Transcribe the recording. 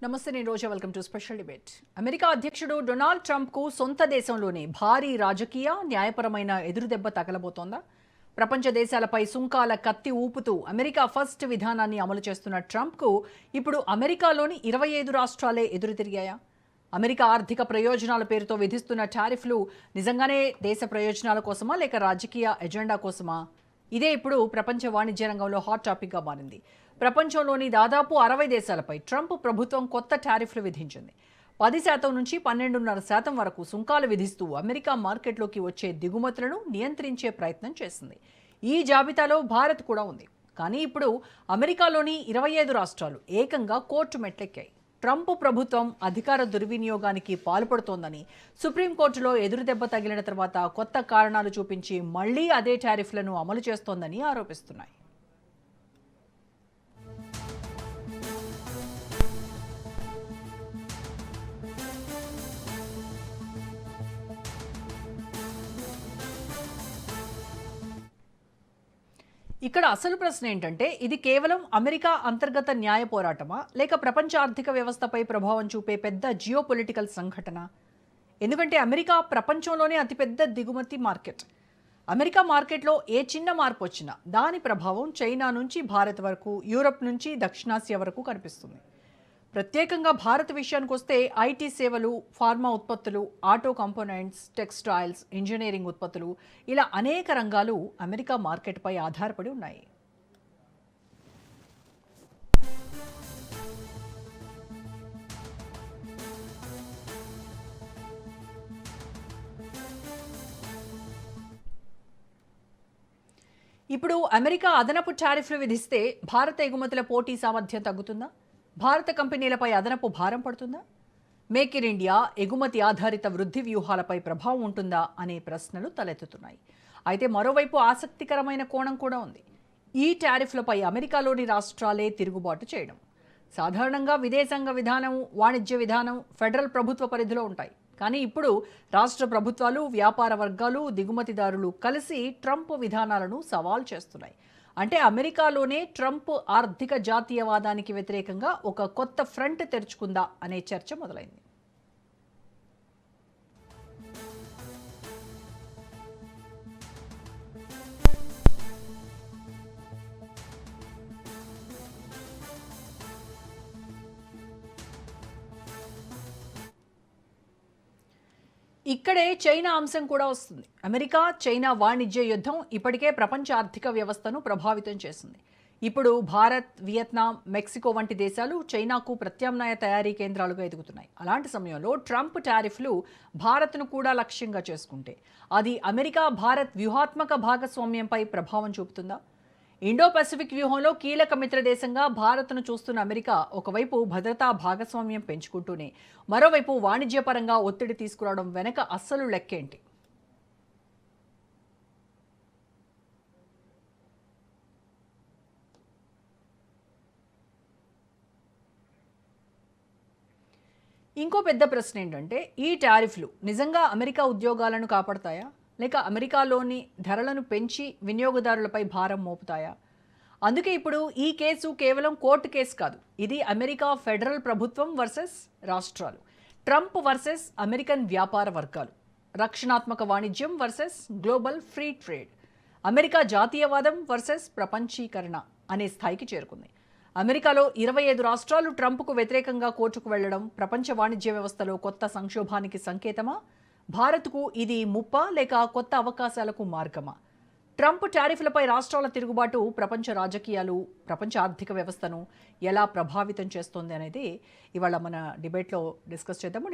నమస్తే, నేను Roja. Welcome to special debate. America అధ్యక్షుడు డొనాల్డ్ ట్రంప్కు సొంత దేశంలోనే భారీ రాజకీయ న్యాయపరమైన ఎదురుదెబ్బ తగలబోతోందా? ప్రపంచ దేశాలపై సుంకాల కత్తి ఊపుతూ అమెరికా ఫస్ట్ విధానాన్ని అమలు చేస్తున్న ట్రంప్కు ఇప్పుడు అమెరికాలోని 25 రాష్ట్రాలే ఎదురుతిరిగాయా? అమెరికా ఆర్థిక ప్రయోజనాల పేరుతో విధిస్తున్న టారిఫ్లు నిజంగానే దేశ ప్రయోజనాల కోసమా లేక రాజకీయ ఎజెండా కోసమా? ఇదే ఇప్పుడు ప్రపంచ వాణిజ్య రంగంలో హాట్ టాపిక్గా మారింది. ప్రపంచంలోని దాదాపు 60 దేశాలపై ట్రంప్ ప్రభుత్వం కొత్త టారిఫ్లు విధించింది. 10% నుంచి 12.5% వరకు సుంకాలు విధిస్తూ అమెరికా మార్కెట్లోకి వచ్చే దిగుమతులను నియంత్రించే ప్రయత్నం చేసింది. ఈ జాబితాలో భారత్ కూడా ఉంది. కానీ ఇప్పుడు అమెరికాలోని 25 రాష్ట్రాలు ఏకంగా కోర్టు మెట్లెక్కాయి. ట్రంప్ ప్రభుత్వం అధికార దుర్వినియోగానికి పాల్పడుతోందని సుప్రీంకోర్టులో ఎదురుదెబ్బ తగిలిన తర్వాత కొత్త కారణాలు చూపించి మళ్లీ అదే టారిఫ్లను అమలు చేస్తోందని ఆరోపిస్తున్నాయి. ఇక్కడ అసలు ప్రశ్న ఏంటంటే, ఇది కేవలం అమెరికా అంతర్గత న్యాయ పోరాటమా లేక ప్రపంచ ఆర్థిక వ్యవస్థపై ప్రభావం చూపే పెద్ద జియోపొలిటికల్ సంఘటన? ఎందుకంటే అమెరికా ప్రపంచంలోనే అతిపెద్ద దిగుమతి మార్కెట్. అమెరికా మార్కెట్లో ఏ చిన్న మార్పు వచ్చినా దాని ప్రభావం చైనా నుంచి భారత్ వరకు, యూరప్ నుంచి దక్షిణాసియా వరకు కనిపిస్తుంది. ప్రత్యేకంగా భారత్ విషయానికి వస్తే ఐటీ సేవలు, ఫార్మా ఉత్పత్తులు, ఆటో కాంపోనెంట్స్, టెక్స్టైల్స్, ఇంజనీరింగ్ ఉత్పత్తులు ఇలా అనేక రంగాలు అమెరికా మార్కెట్పై ఆధారపడి ఉన్నాయి. ఇప్పుడు అమెరికా అదనపు టారిఫ్లు విధిస్తే భారత ఎగుమతుల పోటీ సామర్థ్యం తగ్గుతుందా? భారత కంపెనీలపై అదనపు భారం పడుతుందా? మేక్ ఇన్ ఇండియా, ఎగుమతి ఆధారిత వృద్ధి వ్యూహాలపై ప్రభావం ఉంటుందా అనే ప్రశ్నలు తలెత్తుతున్నాయి. అయితే మరోవైపు ఆసక్తికరమైన కోణం కూడా ఉంది. ఈ టారిఫ్లపై అమెరికాలోని రాష్ట్రాలే తిరుగుబాటు చేయడం. సాధారణంగా విదేశాంగ విధానం, వాణిజ్య విధానం ఫెడరల్ ప్రభుత్వ పరిధిలో ఉంటాయి. కానీ ఇప్పుడు రాష్ట్ర ప్రభుత్వాలు, వ్యాపార వర్గాలు, దిగుమతిదారులు కలిసి ట్రంప్ విధానాలను సవాల్ చేస్తున్నాయి. అంటే అమెరికాలోనే ట్రంప్ ఆర్థిక జాతీయవాదానికి వ్యతిరేకంగా ఒక కొత్త ఫ్రంట్ తెరుచుకుందా అనే చర్చ మొదలైంది. ఇక్కడే చైనా అంశం కూడా వస్తుంది. అమెరికా చైనా వాణిజ్య యుద్ధం ఇప్పటికే ప్రపంచ ఆర్థిక వ్యవస్థను ప్రభావితం చేసింది. ఇప్పుడు భారత్, వియత్నాం, మెక్సికో వంటి దేశాలు చైనాకు ప్రత్యామ్నాయ తయారీ కేంద్రాలుగా ఎదుగుతున్నాయి. అలాంటి సమయంలో ట్రంప్ టారిఫ్లు భారత్ను కూడా లక్ష్యంగా చేసుకుంటే అది అమెరికా భారత్ వ్యూహాత్మక భాగస్వామ్యంపై ప్రభావం చూపుతుందా? ఇండో పసిఫిక్ వ్యూహంలో కీలక మిత్ర దేశంగా భారత్ను చూస్తున్న అమెరికా ఒకవైపు భద్రతా భాగస్వామ్యం పెంచుకుంటూనే మరోవైపు వాణిజ్యపరంగా ఒత్తిడి తీసుకురావడం వెనక అస్సలు లెక్కేంటి? ఇంకో పెద్ద ప్రశ్న ఏంటంటే, ఈ టారిఫ్లు నిజంగా అమెరికా ఉద్యోగాలను కాపాడతాయా లేక అమెరికాలోని ధరలను పెంచి వినియోగదారులపై భారం మోపుతాయా? అందుకే ఇప్పుడు ఈ కేసు కేవలం కోర్టు కేసు కాదు. ఇది అమెరికా ఫెడరల్ ప్రభుత్వం వర్సెస్ రాష్ట్రాలు, ట్రంప్ వర్సెస్ అమెరికన్ వ్యాపార వర్గాలు, రక్షణాత్మక వాణిజ్యం versus global free trade, America జాతీయవాదం వర్సెస్ ప్రపంచీకరణ అనే స్థాయికి చేరుకుంది. అమెరికాలో 25 రాష్ట్రాలు ట్రంప్కు వ్యతిరేకంగా కోర్టుకు వెళ్లడం ప్రపంచ వాణిజ్య వ్యవస్థలో కొత్త సంక్షోభానికి సంకేతమా? భారత్కు ఇది ముప్పా లేక కొత్త అవకాశాలకు మార్గమా? ట్రంప్ టారిఫ్లపై రాష్ట్రాల తిరుగుబాటు ప్రపంచ రాజకీయాలు, ప్రపంచ ఆర్థిక వ్యవస్థను ఎలా ప్రభావితం చేస్తోంది అనేది ఇవాళ మన డిబేట్లో డిస్కస్ చేద్దాము.